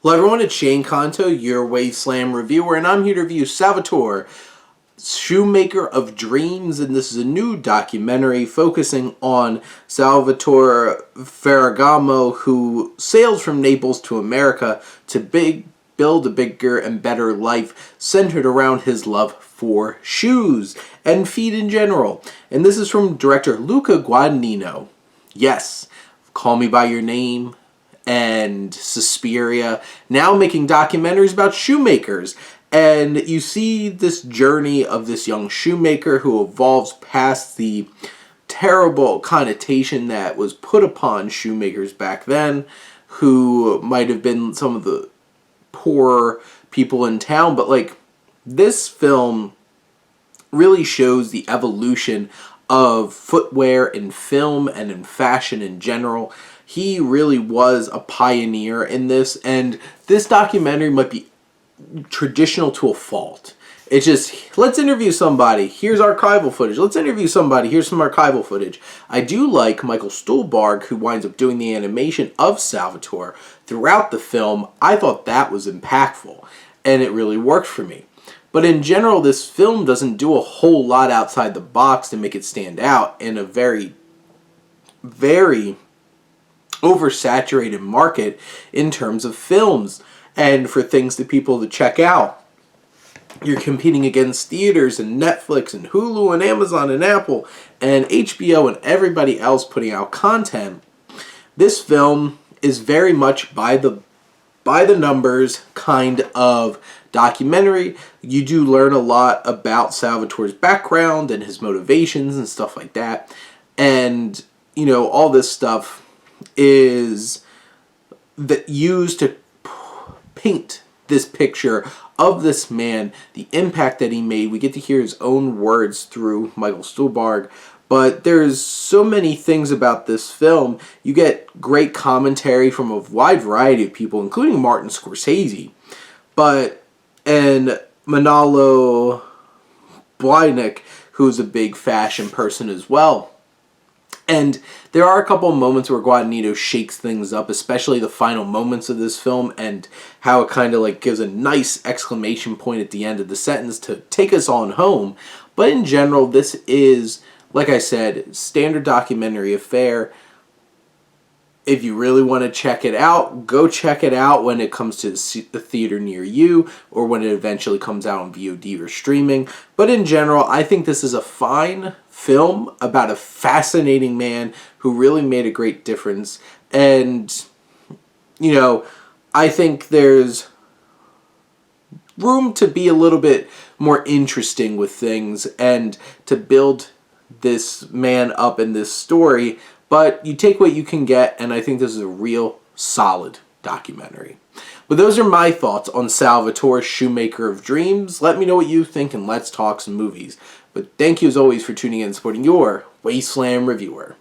Hello everyone, it's Shane Kanto, your Wasteland reviewer, and I'm here to review Salvatore, Shoemaker of Dreams, and this is a new documentary focusing on Salvatore Ferragamo, who sails from Naples to America to build a bigger and better life centered around his love for shoes and feet in general. And this is from director Luca Guadagnino. Yes, Call Me By Your Name and Suspiria, now making documentaries about shoemakers. And you see this journey of this young shoemaker who evolves past the terrible connotation that was put upon shoemakers back then, who might have been some of the poor people in town. But like, this film really shows the evolution of footwear in film and in fashion in general. He really was a pioneer in this, and this documentary might be traditional to a fault. It's just, let's interview somebody, here's archival footage. Let's interview somebody, here's some archival footage. I do like Michael Stuhlbarg, who winds up doing the animation of Salvatore throughout the film. I thought that was impactful, and it really worked for me. But in general, this film doesn't do a whole lot outside the box to make it stand out in a very, very oversaturated market in terms of films and for things that people to check out. You're competing against theaters and Netflix and Hulu and Amazon and Apple and HBO and everybody else putting out content. This film is very much by the numbers kind of documentary. You do learn a lot about Salvatore's background and his motivations and stuff like that. And, you know, all this stuff is used to paint this picture of this man, the impact that he made. We get to hear his own words through Michael Stuhlbarg. But there's so many things about this film. You get great commentary from a wide variety of people, including Martin Scorsese. And Manolo Blahnik, who's a big fashion person as well. And there are a couple of moments where Guadagnino shakes things up, especially the final moments of this film, and how it kind of like gives a nice exclamation point at the end of the sentence to take us on home. But in general, this is, like I said, standard documentary affair. If you really want to check it out, go check it out when it comes to the theater near you, or when it eventually comes out on VOD or streaming. But in general, I think this is a fine film about a fascinating man who really made a great difference. And, you know, I think there's room to be a little bit more interesting with things and to build this man up in this story. But you take what you can get, and I think this is a real solid documentary. But those are my thoughts on Salvatore, Shoemaker of Dreams. Let me know what you think, and let's talk some movies. But thank you as always for tuning in and supporting your Wasteland reviewer.